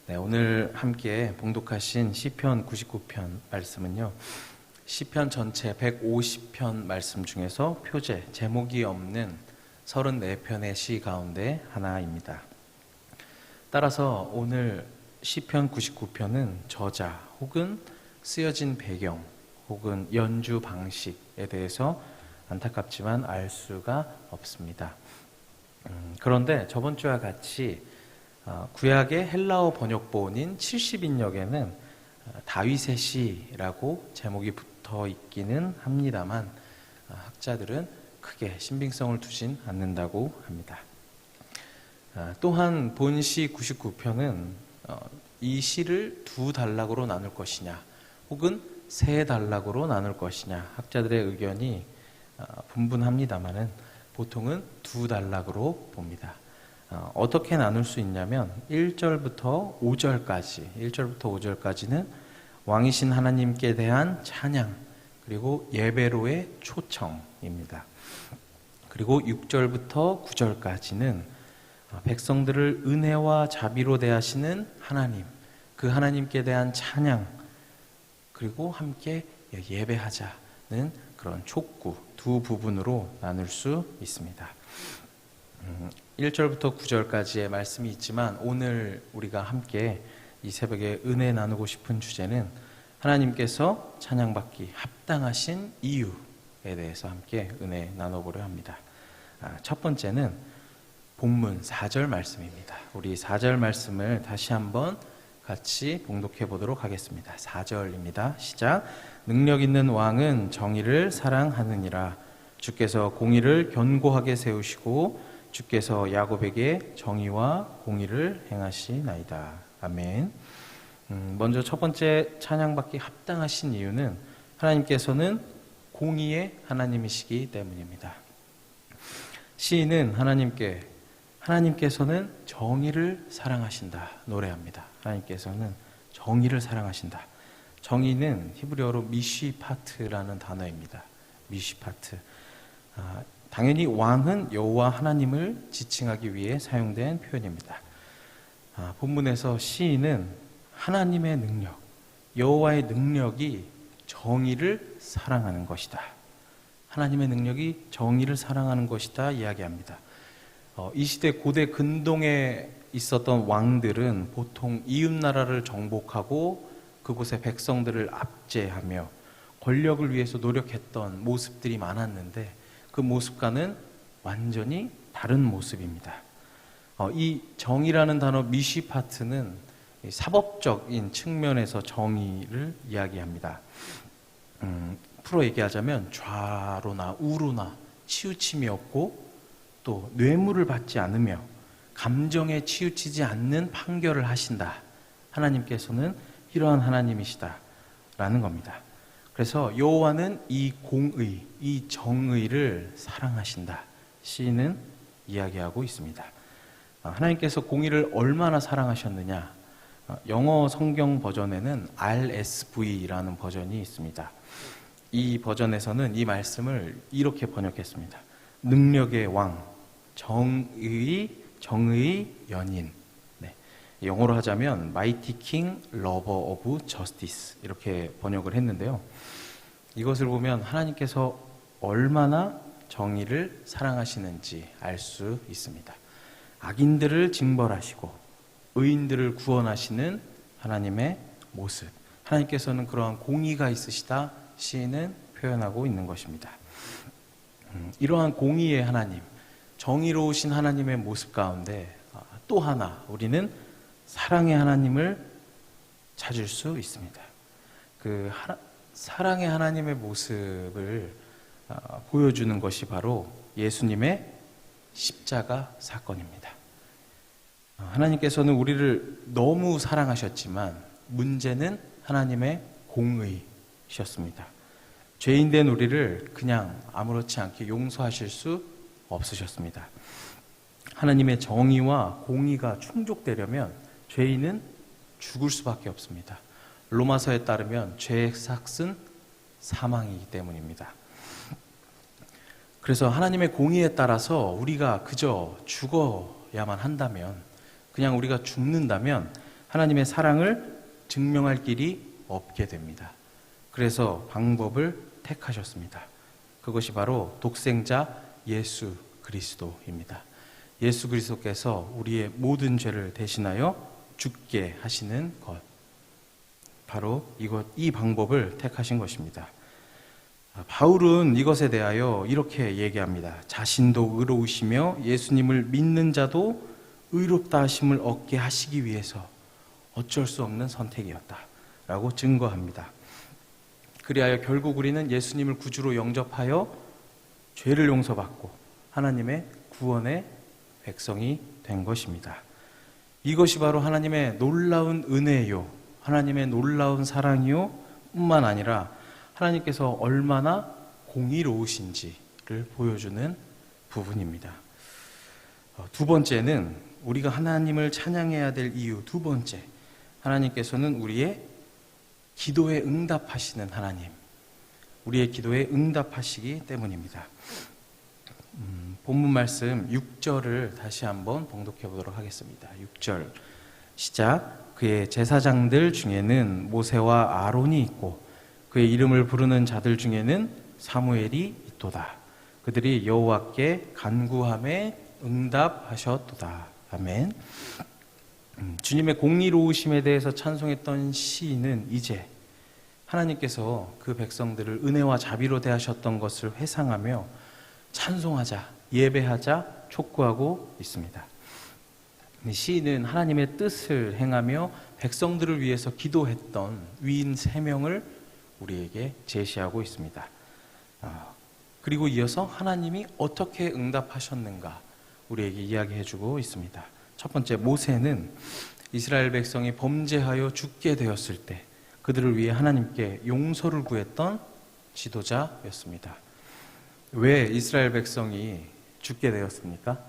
네, 오늘 함께 봉독하신 시편 99편 말씀은요, 시편 전체 150편 말씀 중에서 표제, 제목이 없는 34편의 시 가운데 하나입니다. 따라서 오늘 시편 99편은 저자 혹은 쓰여진 배경 혹은 연주 방식에 대해서 안타깝지만 알 수가 없습니다. 그런데 저번 주와 같이 구약의 헬라어 번역본인 70인역에는 다윗의 시라고 제목이 붙어 있기는 합니다만 학자들은 크게 신빙성을 두진 않는다고 합니다. 또한 본시 99편은 이 시를 두 단락으로 나눌 것이냐 혹은 세 단락으로 나눌 것이냐 학자들의 의견이 분분합니다만은 보통은 두 단락으로 봅니다. 어떻게 나눌 수 있냐면 1절부터 5절까지는 왕이신 하나님께 대한 찬양 그리고 예배로의 초청입니다. 그리고 6절부터 9절까지는 백성들을 은혜와 자비로 대하시는 하나님, 그 하나님께 대한 찬양 그리고 함께 예배하자는 그런 촉구 두 부분으로 나눌 수 있습니다. 1절부터 9절까지의 말씀이 있지만 오늘 우리가 함께 이 새벽에 은혜 나누고 싶은 주제는 하나님께서 찬양받기 합당하신 이유에 대해서 함께 은혜 나눠보려 합니다. 첫 번째는 본문 4절 말씀입니다. 우리 4절 말씀을 다시 한번 같이 봉독해 보도록 하겠습니다. 4절입니다. 시작. 능력 있는 왕은 정의를 사랑하느니라. 주께서 공의를 견고하게 세우시고 주께서 야곱에게 정의와 공의를 행하시나이다. 아멘. 먼저 첫 번째 찬양받기 합당하신 이유는 하나님께서는 공의의 하나님이시기 때문입니다. 시인은 하나님께서는 정의를 사랑하신다 노래합니다. 하나님께서는 정의를 사랑하신다. 정의는 히브리어로 미시파트라는 단어입니다. 미시파트. 당연히 왕은 여호와 하나님을 지칭하기 위해 사용된 표현입니다. 본문에서 시인은 하나님의 능력, 여호와의 능력이 정의를 사랑하는 것이다. 하나님의 능력이 정의를 사랑하는 것이다 이야기합니다. 이 시대 고대 근동에 있었던 왕들은 보통 이웃나라를 정복하고 그곳의 백성들을 압제하며 권력을 위해서 노력했던 모습들이 많았는데 그 모습과는 완전히 다른 모습입니다. 이 정의라는 단어 미시파트는 사법적인 측면에서 정의를 이야기합니다. 풀어 얘기하자면 좌로나 우로나 치우침이 없고 또 뇌물을 받지 않으며 감정에 치우치지 않는 판결을 하신다. 하나님께서는 이러한 하나님이시다라는 겁니다. 그래서 여호와는 이 공의, 이 정의를 사랑하신다. 시인은 이야기하고 있습니다. 하나님께서 공의를 얼마나 사랑하셨느냐? 영어 성경 버전에는 RSV라는 버전이 있습니다. 이 버전에서는 이 말씀을 이렇게 번역했습니다. 능력의 왕, 정의의 연인. 네. 영어로 하자면 Mighty King, Lover of Justice 이렇게 번역을 했는데요. 이것을 보면 하나님께서 얼마나 정의를 사랑하시는지 알 수 있습니다. 악인들을 징벌하시고 의인들을 구원하시는 하나님의 모습. 하나님께서는 그러한 공의가 있으시다 시인은 표현하고 있는 것입니다. 이러한 공의의 하나님, 정의로우신 하나님의 모습 가운데 또 하나 우리는 사랑의 하나님을 찾을 수 있습니다. 그 사랑의 하나님의 모습을 보여주는 것이 바로 예수님의 십자가 사건입니다. 하나님께서는 우리를 너무 사랑하셨지만 문제는 하나님의 공의셨습니다. 죄인된 우리를 그냥 아무렇지 않게 용서하실 수 없으셨습니다. 하나님의 정의와 공의가 충족되려면 죄인은 죽을 수밖에 없습니다. 로마서에 따르면 죄의 삭은 사망이기 때문입니다. 그래서 하나님의 공의에 따라서 우리가 그저 죽어야만 한다면, 그냥 우리가 죽는다면 하나님의 사랑을 증명할 길이 없게 됩니다. 그래서 방법을 택하셨습니다. 그것이 바로 독생자 예수 그리스도입니다. 예수 그리스도께서 우리의 모든 죄를 대신하여 죽게 하시는 것, 바로 이 방법을 택하신 것입니다. 바울은 이것에 대하여 이렇게 얘기합니다. 자신도 의로우시며 예수님을 믿는 자도 의롭다 하심을 얻게 하시기 위해서 어쩔 수 없는 선택이었다 라고 증거합니다. 그리하여 결국 우리는 예수님을 구주로 영접하여 죄를 용서받고 하나님의 구원의 백성이 된 것입니다. 이것이 바로 하나님의 놀라운 은혜요, 하나님의 놀라운 사랑이요 뿐만 아니라 하나님께서 얼마나 공의로우신지를 보여주는 부분입니다. 두 번째는 우리가 하나님을 찬양해야 될 이유, 두 번째, 하나님께서는 우리의 기도에 응답하시는 하나님, 우리의 기도에 응답하시기 때문입니다. 본문 말씀 6절을 다시 한번 봉독해 보도록 하겠습니다. 6절 시작. 그의 제사장들 중에는 모세와 아론이 있고 그의 이름을 부르는 자들 중에는 사무엘이 있도다. 그들이 여호와께 간구함에 응답하셨도다. 아멘. 주님의 공의로우심에 대해서 찬송했던 시인은 이제 하나님께서 그 백성들을 은혜와 자비로 대하셨던 것을 회상하며 찬송하자, 예배하자 촉구하고 있습니다. 시인은 하나님의 뜻을 행하며 백성들을 위해서 기도했던 위인 3명을 우리에게 제시하고 있습니다. 그리고 이어서 하나님이 어떻게 응답하셨는가 우리에게 이야기해주고 있습니다. 첫 번째, 모세는 이스라엘 백성이 범죄하여 죽게 되었을 때 그들을 위해 하나님께 용서를 구했던 지도자였습니다. 왜 이스라엘 백성이 죽게 되었습니까?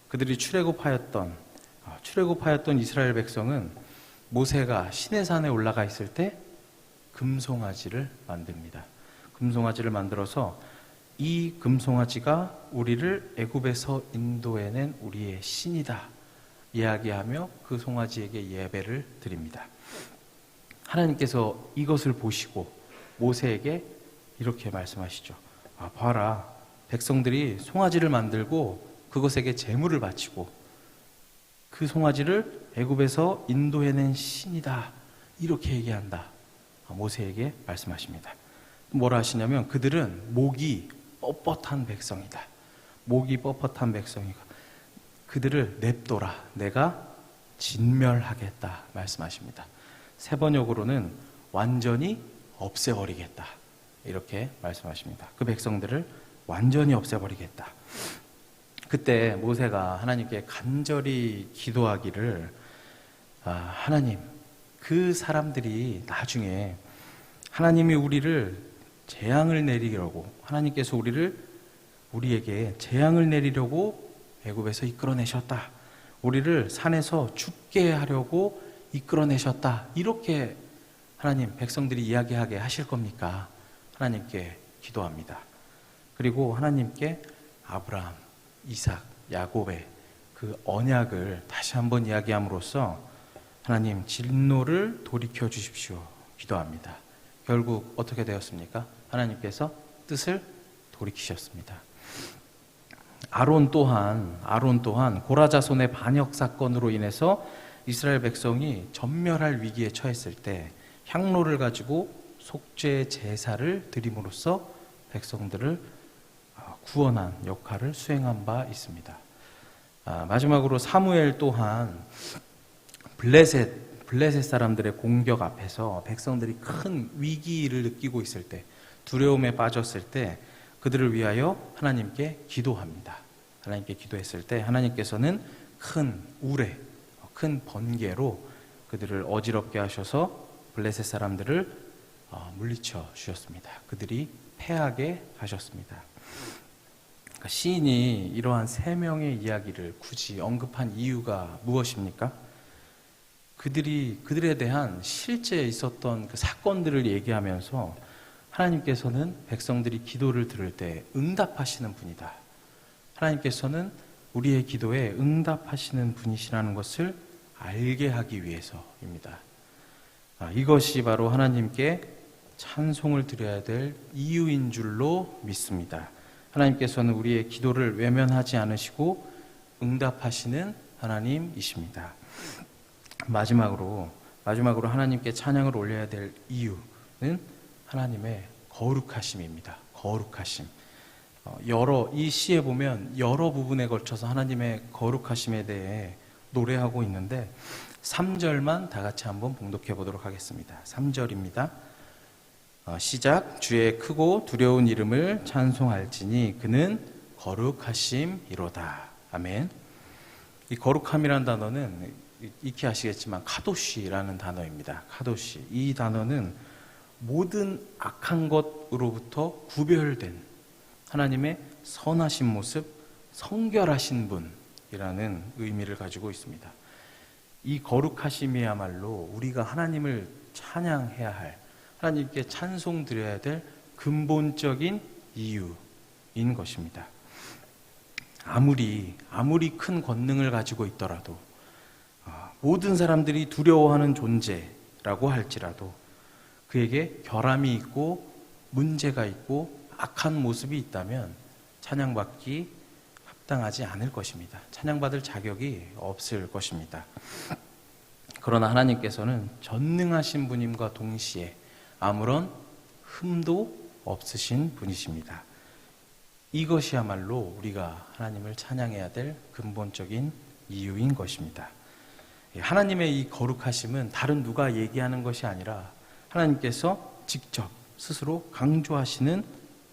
그들이 출애굽하였던 이스라엘 백성은 모세가 시내산에 올라가 있을 때 금송아지를 만듭니다. 금송아지를 만들어서 이 금송아지가 우리를 애굽에서 인도해낸 우리의 신이다 이야기하며 그 송아지에게 예배를 드립니다. 하나님께서 이것을 보시고 모세에게 이렇게 말씀하시죠. 봐라, 백성들이 송아지를 만들고 그것에게 제물을 바치고 그 송아지를 애굽에서 인도해낸 신이다 이렇게 얘기한다. 모세에게 말씀하십니다. 뭐라 하시냐면 그들은 목이 뻣뻣한 백성이다. 목이 뻣뻣한 백성이고 그들을 냅둬라. 내가 진멸하겠다 말씀하십니다. 세 번역으로는 완전히 없애버리겠다 이렇게 말씀하십니다. 그 백성들을 완전히 없애버리겠다. 그때 모세가 하나님께 간절히 기도하기를 하나님, 그 사람들이 나중에 하나님이 우리를 재앙을 내리려고 하나님께서 우리에게 재앙을 내리려고 애굽에서 이끌어내셨다. 우리를 산에서 죽게 하려고 이끌어내셨다. 이렇게 하나님 백성들이 이야기하게 하실 겁니까? 하나님께 기도합니다. 그리고 하나님께 아브라함, 이삭, 야곱의 그 언약을 다시 한번 이야기함으로써 하나님 진노를 돌이켜 주십시오 기도합니다. 결국 어떻게 되었습니까? 하나님께서 뜻을 돌이키셨습니다. 아론 또한 고라 자손의 반역 사건으로 인해서 이스라엘 백성이 전멸할 위기에 처했을 때 향로를 가지고 속죄 제사를 드림으로써 백성들을 구원한 역할을 수행한 바 있습니다. 마지막으로 사무엘 또한 블레셋 사람들의 공격 앞에서 백성들이 큰 위기를 느끼고 있을 때, 두려움에 빠졌을 때 그들을 위하여 하나님께 기도합니다. 하나님께 기도했을 때 하나님께서는 큰 우레, 큰 번개로 그들을 어지럽게 하셔서 블레셋 사람들을 물리쳐 주셨습니다. 그들이 패하게 하셨습니다. 그러니까 시인이 이러한 3명의 이야기를 굳이 언급한 이유가 무엇입니까? 그들에 대한 실제 있었던 그 사건들을 얘기하면서 하나님께서는 백성들이 기도를 들을 때 응답하시는 분이다. 하나님께서는 우리의 기도에 응답하시는 분이시라는 것을 알게 하기 위해서입니다. 이것이 바로 하나님께 찬송을 드려야 될 이유인 줄로 믿습니다. 하나님께서는 우리의 기도를 외면하지 않으시고 응답하시는 하나님이십니다. 마지막으로 하나님께 찬양을 올려야 될 이유는 하나님의 거룩하심입니다. 거룩하심. 이 시에 보면 여러 부분에 걸쳐서 하나님의 거룩하심에 대해 노래하고 있는데 3절만 다 같이 한번 봉독해 보도록 하겠습니다. 3절입니다. 시작. 주의 크고 두려운 이름을 찬송할지니 그는 거룩하심이로다. 아멘. 이 거룩함이라는 단어는 익히 아시겠지만 카도시라는 단어입니다. 카도시. 이 단어는 모든 악한 것으로부터 구별된 하나님의 선하신 모습, 성결하신 분이라는 의미를 가지고 있습니다. 이 거룩하심이야말로 우리가 하나님을 찬양해야 할, 하나님께 찬송 드려야 될 근본적인 이유인 것입니다. 아무리 큰 권능을 가지고 있더라도, 모든 사람들이 두려워하는 존재라고 할지라도 그에게 결함이 있고 문제가 있고 악한 모습이 있다면 찬양받기 합당하지 않을 것입니다. 찬양받을 자격이 없을 것입니다. 그러나 하나님께서는 전능하신 분임과 동시에 아무런 흠도 없으신 분이십니다. 이것이야말로 우리가 하나님을 찬양해야 될 근본적인 이유인 것입니다. 하나님의 이 거룩하심은 다른 누가 얘기하는 것이 아니라 하나님께서 직접 스스로 강조하시는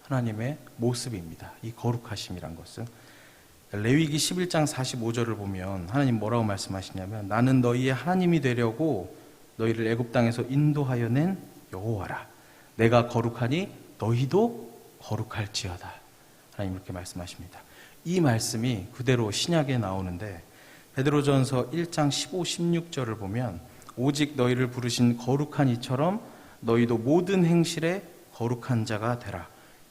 하나님의 모습입니다. 이 거룩하심이란 것은 레위기 11장 45절을 보면 하나님 뭐라고 말씀하시냐면 나는 너희의 하나님이 되려고 너희를 애굽 땅에서 인도하여 낸 여호와라. 내가 거룩하니 너희도 거룩할지어다. 하나님 이렇게 말씀하십니다. 이 말씀이 그대로 신약에 나오는데 베드로전서 1장 15, 16절을 보면 오직 너희를 부르신 거룩한 이처럼 너희도 모든 행실에 거룩한 자가 되라.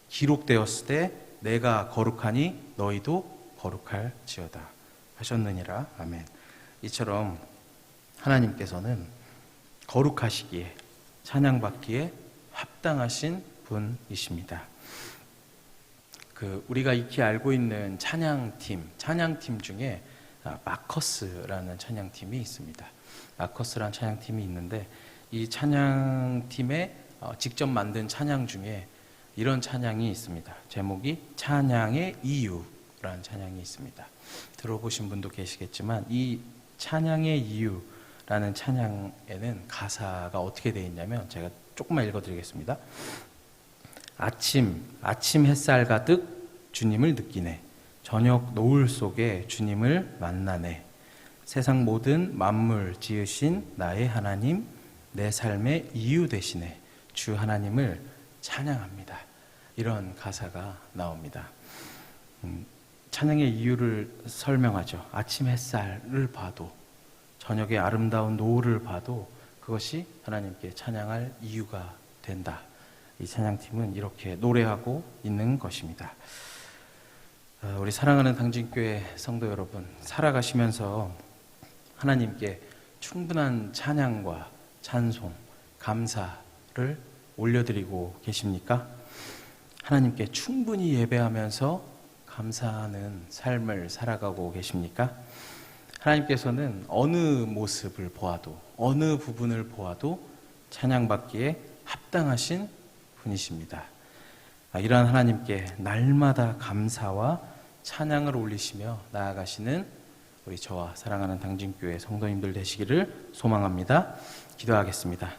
기록되었을 때 내가 거룩하니 너희도 거룩할지어다 하셨느니라. 아멘. 이처럼 하나님께서는 거룩하시기에 찬양받기에 합당하신 분이십니다. 우리가 익히 알고 있는 찬양팀 중에 마커스라는 찬양팀이 있습니다. 마커스라는 찬양팀이 있는데 이 찬양팀에 직접 만든 찬양 중에 이런 찬양이 있습니다. 제목이 찬양의 이유라는 찬양이 있습니다. 들어보신 분도 계시겠지만 이 찬양의 이유라는 찬양에는 가사가 어떻게 되어 있냐면 제가 조금만 읽어드리겠습니다. 아침 햇살 가득 주님을 느끼네. 저녁 노을 속에 주님을 만나네. 세상 모든 만물 지으신 나의 하나님, 내 삶의 이유 되시네. 주 하나님을 찬양합니다. 이런 가사가 나옵니다. 찬양의 이유를 설명하죠. 아침 햇살을 봐도, 저녁의 아름다운 노을을 봐도 그것이 하나님께 찬양할 이유가 된다. 이 찬양팀은 이렇게 노래하고 있는 것입니다. 우리 사랑하는 당진교회 성도 여러분, 살아가시면서 하나님께 충분한 찬양과 찬송, 감사를 올려드리고 계십니까? 하나님께 충분히 예배하면서 감사하는 삶을 살아가고 계십니까? 하나님께서는 어느 모습을 보아도, 어느 부분을 보아도 찬양받기에 합당하신 분이십니다. 이러한 하나님께 날마다 감사와 찬양을 올리시며 나아가시는 우리 저와 사랑하는 당진교회 성도님들 되시기를 소망합니다. 기도하겠습니다.